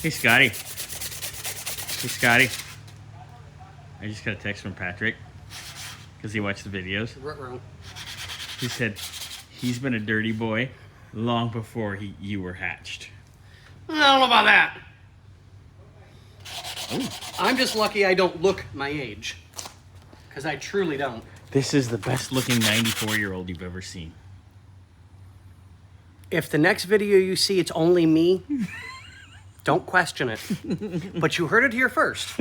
Hey, Scotty. Hey, Scotty. I just got a text from Patrick because he watched the videos. He said he's been a dirty boy long before you were hatched. I don't know about that. Ooh. I'm just lucky I don't look my age. Because I truly don't. This is the best looking 94-year-old you've ever seen. If the next video you see, it's only me, don't question it. But you heard it here first.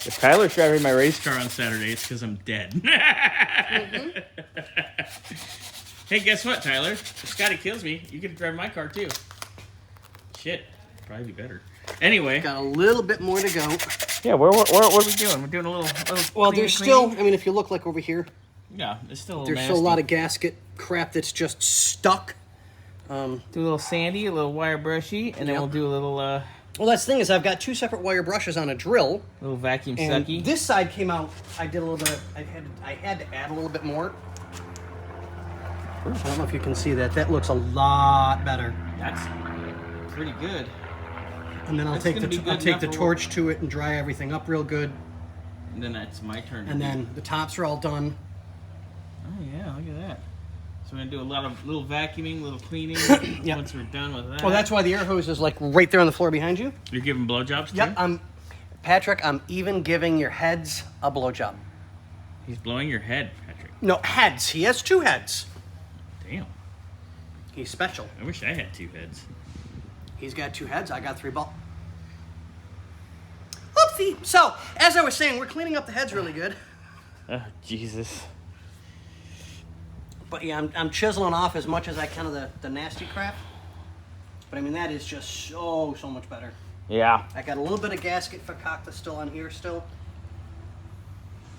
If Tyler's driving my race car on Saturday, it's because I'm dead. Mm-hmm. Hey, guess what, Tyler? If Scotty kills me, you get to drive my car too. Shit, probably be better. Anyway. Got a little bit more to go. Yeah, what are we doing? We're doing a little well, there's still, I mean, if you look like over here. Yeah, there's still a little There's nasty. still a lot of gasket crap that's just stuck. Do a little sandy, a little wire brushy, and then we'll do a little... Well, that's the thing is I've got 2 separate wire brushes on a drill. A little vacuum and sucky. This side came out, I did a little bit, I had to add a little bit more. I don't know if you can see that. That looks a lot better. That's pretty good. And then I'll take the torch to it and dry everything up real good. And then that's my turn. And then the tops are all done. Oh yeah, look at that. So we're gonna do a lot of little vacuuming, little cleaning once we're done with that. Well, that's why the air hose is like right there on the floor behind you. You're giving blowjobs too? Yep, Patrick, I'm even giving your heads a blowjob. He's blowing your head, Patrick. No, heads. He has 2 heads. Damn. He's special. I wish I had 2 heads. He's got 2 heads. I got 3 balls. Oopsie. So, as I was saying, we're cleaning up the heads really good. Oh, Jesus. But yeah, I'm chiseling off as much as I can of the nasty crap. But I mean, that is just so much better. Yeah. I got a little bit of gasket fakakta still on here still.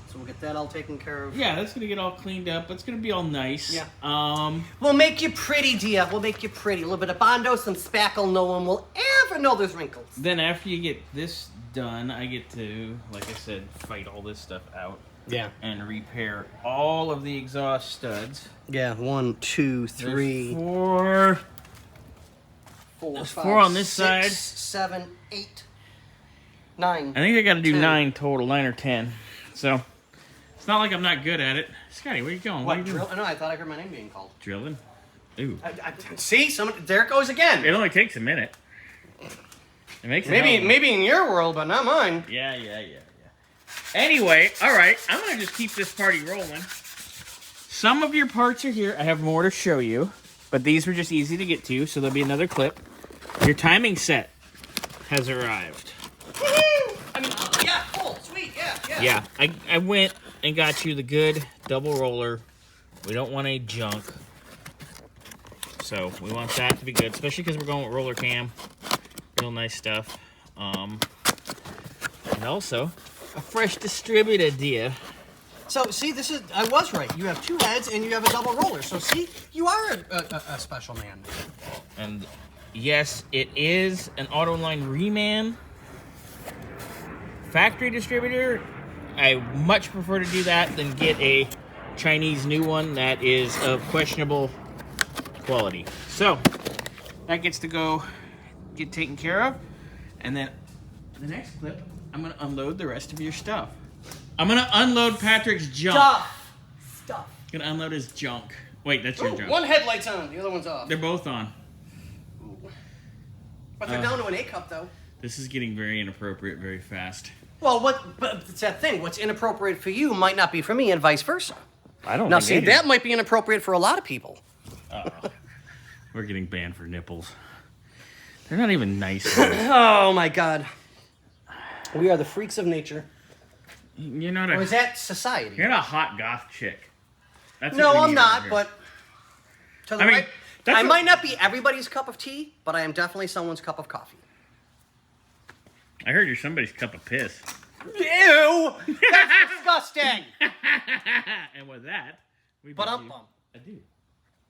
So we'll get that all taken care of. Yeah, that's gonna get all cleaned up. It's gonna be all nice. Yeah. We'll make you pretty, dear. We'll make you pretty. A little bit of Bondo, some spackle. No one will ever know there's wrinkles. Then after you get this done, I get to, like I said, fight all this stuff out. Yeah. And repair all of the exhaust studs. Yeah, 1, 2, 3. There's 4. 4, There's 5, 4 on this 6, side. 7, 8, 9. I think I got to do 10. 9 total, 9 or 10. So it's not like I'm not good at it. Scotty, where are you going? What are you doing? drill? No, I thought I heard my name being called. Drilling? Ooh. See, there it goes again. It only takes a minute. It makes maybe in your world, but not mine. Yeah. Anyway, all right. I'm gonna just keep this party rolling. Some of your parts are here. I have more to show you, but these were just easy to get to, so there'll be another clip. Your timing set has arrived. Woohoo! I mean, yeah, cool, sweet, yeah. Yeah, I went and got you the good double roller. We don't want any junk. So we want that to be good, especially because we're going with roller cam. Real nice stuff. And also, a fresh distributor, dear. So, see, I was right. You have 2 heads and you have a double roller. So, see, you are a special man. And yes, it is an Autoline Reman factory distributor. I much prefer to do that than get a Chinese new one that is of questionable quality. So that gets to go get taken care of, and then the next clip I'm gonna unload the rest of your stuff. I'm gonna unload Patrick's junk. Stuff. Gonna unload his junk. Wait, that's your junk. One headlight's on, the other one's off. They're both on. But they're down to an A cup though. This is getting very inappropriate very fast. Well, but it's that thing. What's inappropriate for you might not be for me, and vice versa. I don't Now, think see, any- that might be inappropriate for a lot of people. We're getting banned for nipples. They're not even nice. Oh my God. We are the freaks of nature. You're not Or is that society? You're not a hot goth chick. That's No, what we I'm need not, over but to the I mean, right. that's I what- might not be everybody's cup of tea, but I am definitely someone's cup of coffee. I heard you're somebody's cup of piss. Ew! That's disgusting! And with that, we But bid I'm you bummed. adieu.